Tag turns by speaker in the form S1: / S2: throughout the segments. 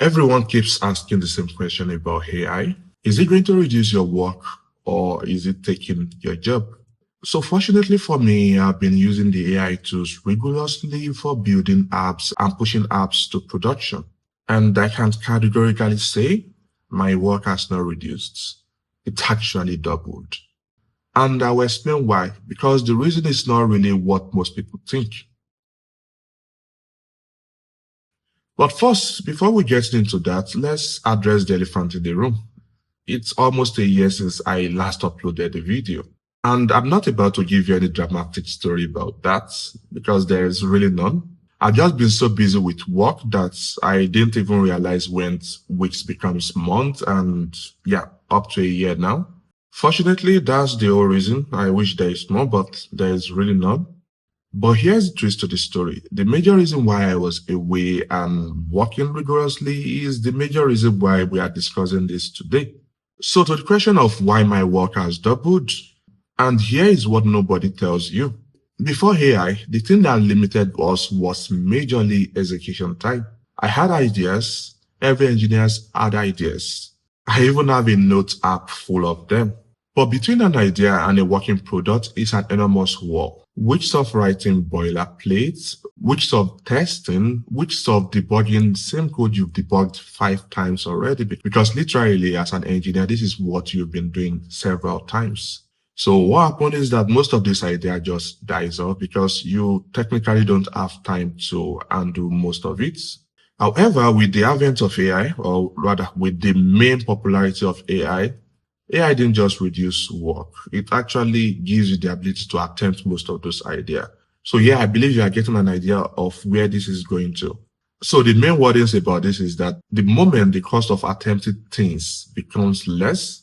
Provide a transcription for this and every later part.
S1: Everyone keeps asking the same question about AI. Is it going to reduce your work or is it taking your job? So fortunately for me, I've been using the AI tools rigorously for building apps and pushing apps to production. And I can categorically say my work has not reduced. It actually doubled. And I will explain why, because the reason is not really what most people think. But first, before we get into that, let's address the elephant in the room. It's almost a year since I last uploaded a video. And I'm not about to give you any dramatic story about that because there is really none. I've just been so busy with work that I didn't even realize when weeks becomes months and yeah, up to a year now. Fortunately, that's the whole reason. I wish there is more, but there is really none. But here's the twist to the story. The major reason why I was away and working rigorously is the major reason why we are discussing this today. So to the question of why my work has doubled, and here is what nobody tells you. Before AI, the thing that limited us was majorly execution time. I had ideas. Every engineer had ideas. I even have a notes app full of them. But between an idea and a working product is an enormous war. Which of writing boilerplates, which of testing, which of debugging the same code you've debugged 5 times already. Because literally as an engineer, this is what you've been doing several times. So what happened is that most of this idea just dies off because you technically don't have time to undo most of it. However, with the advent of AI, or rather with the main popularity of AI didn't just reduce work. It actually gives you the ability to attempt most of those ideas. So yeah, I believe you are getting an idea of where this is going to. So the main wordings about this is that the moment the cost of attempting things becomes less,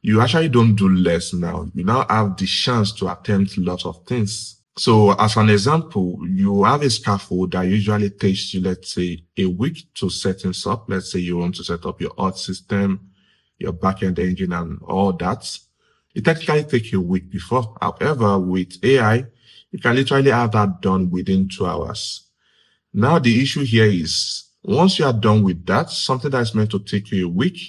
S1: you actually don't do less now. You now have the chance to attempt lots of things. So as an example, you have a scaffold that usually takes you, let's say, a week to set things up. Let's say you want to set up your auth system, your backend engine and all that. It technically takes you a week before. However, with AI, you can literally have that done within 2 hours. Now, the issue here is once you are done with that, something that's meant to take you a week,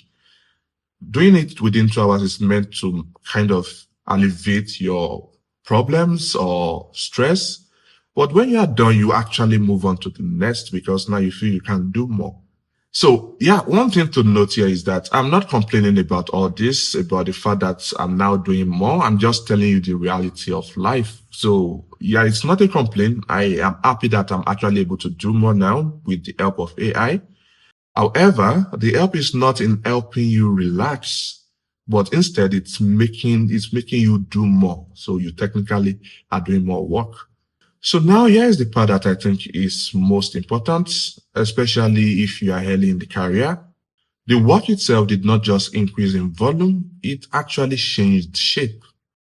S1: doing it within 2 hours is meant to kind of alleviate your problems or stress. But when you are done, you actually move on to the next because now you feel you can do more. So yeah, one thing to note here is that I'm not complaining about all this, about the fact that I'm now doing more. I'm just telling you the reality of life. So yeah, it's not a complaint. I am happy that I'm actually able to do more now with the help of AI. However, the help is not in helping you relax, but instead it's making you do more. So you technically are doing more work. So now here's the part that I think is most important, especially if you are early in the career. The work itself did not just increase in volume, it actually changed shape.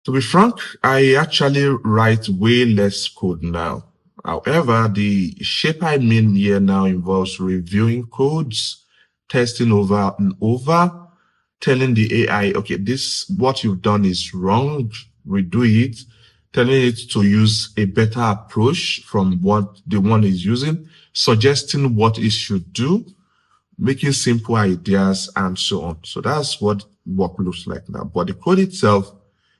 S1: To be frank, I actually write way less code now. However, the shape I mean here now involves reviewing codes, testing over and over, telling the AI, okay, what you've done is wrong, redo it, telling it to use a better approach from what the one is using, suggesting what it should do, making simple ideas and so on. So that's what work looks like now. But the code itself,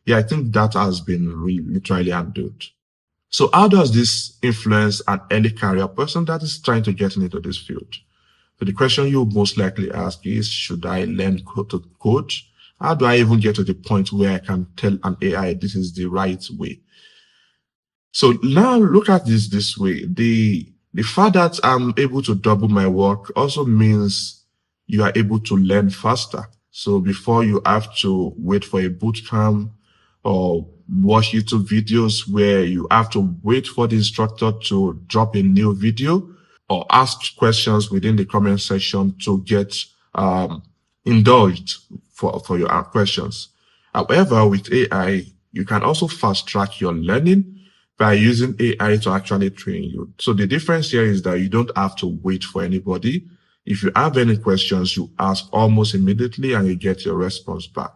S1: yeah, I think that has been literally handled. So how does this influence an early career person that is trying to get into this field? So the question you most likely ask is, should I learn code to code? How do I even get to the point where I can tell an AI this is the right way? So now look at this way. The fact that I'm able to double my work also means you are able to learn faster. So before you have to wait for a boot camp or watch YouTube videos where you have to wait for the instructor to drop a new video or ask questions within the comment section to get indulged for your questions. However, with AI, you can also fast track your learning by using AI to actually train you. So the difference here is that you don't have to wait for anybody. If you have any questions, you ask almost immediately and you get your response back.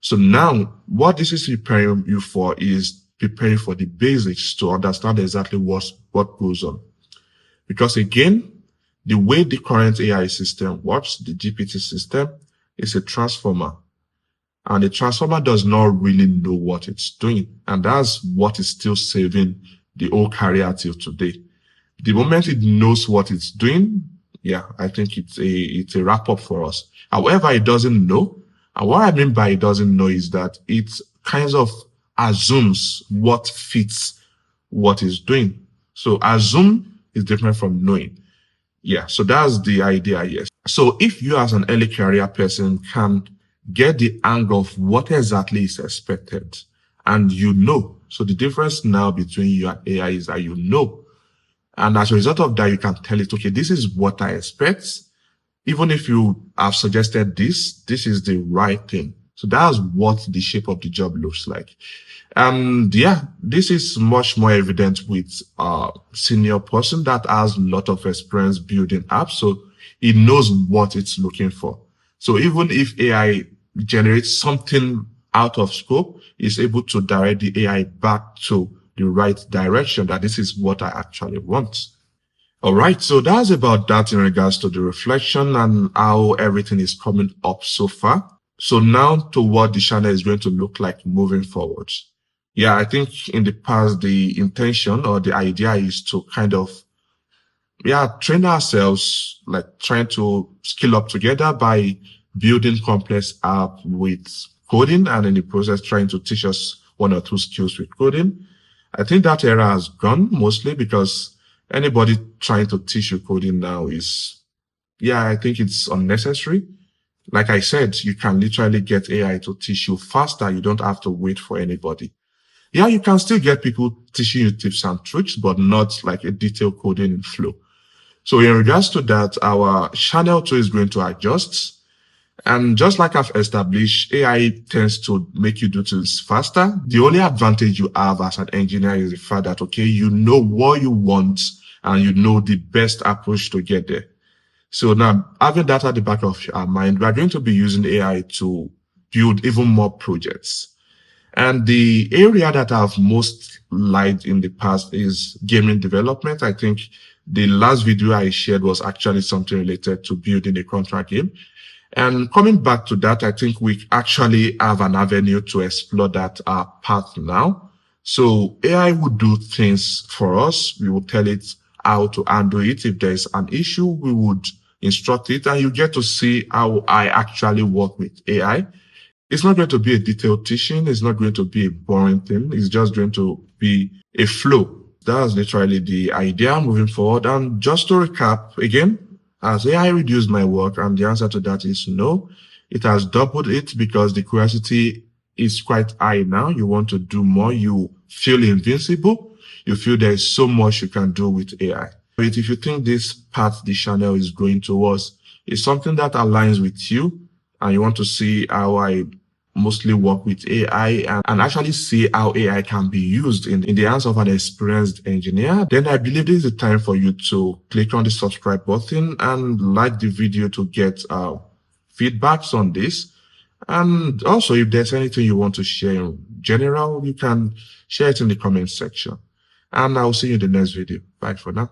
S1: So now what this is preparing you for is preparing for the basics to understand exactly what goes on. Because again, The way the current AI system works, the GPT system, is a transformer. And the transformer does not really know what it's doing. And that's what is still saving the old carrier till today. The moment it knows what it's doing, yeah, I think it's a wrap up for us. However, it doesn't know. And what I mean by it doesn't know is that it kind of assumes what fits what it's doing. So assume is different from knowing. Yeah, so that's the idea, yes. So if you as an early career person can get the angle of what exactly is expected and you know, so the difference now between you and AI is that you know. And as a result of that, you can tell it, okay, this is what I expect. Even if you have suggested this is the right thing. So that's what the shape of the job looks like. And yeah, this is much more evident with a senior person that has a lot of experience building apps. So he knows what it's looking for. So even if AI generates something out of scope, it's able to direct the AI back to the right direction, that this is what I actually want. All right, so that's about that in regards to the reflection and how everything is coming up so far. So now to what the channel is going to look like moving forward. Yeah, I think in the past, the intention or the idea is to kind of, train ourselves, like trying to skill up together by building complex app with coding, and in the process trying to teach us one or two skills with coding. I think that era has gone mostly because anybody trying to teach you coding now is, I think it's unnecessary. Like I said, you can literally get AI to teach you faster. You don't have to wait for anybody. Yeah, you can still get people teaching you tips and tricks, but not like a detailed coding in flow. So in regards to that, our channel too is going to adjust. And just like I've established, AI tends to make you do things faster. The only advantage you have as an engineer is the fact that, okay, you know what you want and you know the best approach to get there. So now, having that at the back of our mind, we are going to be using AI to build even more projects. And the area that I've most liked in the past is gaming development. I think the last video I shared was actually something related to building a contract game. And coming back to that, I think we actually have an avenue to explore that path now. So AI would do things for us. We will tell it how to handle it. If there's an issue, we would instruct it, and you get to see how I actually work with AI. It's not going to be a detailed teaching. It's not going to be a boring thing. It's just going to be a flow. That's literally the idea moving forward. And just to recap again, has AI reduced my work? And the answer to that is no. It has doubled it because the curiosity is quite high now. You want to do more. You feel invincible. You feel there is so much you can do with AI. But if you think this path the channel is going towards is something that aligns with you, and you want to see how I mostly work with AI and actually see how AI can be used in the hands of an experienced engineer, then I believe this is the time for you to click on the subscribe button and like the video to get feedbacks on this. And also, if there's anything you want to share in general, you can share it in the comment section. And I'll see you in the next video. Bye for now.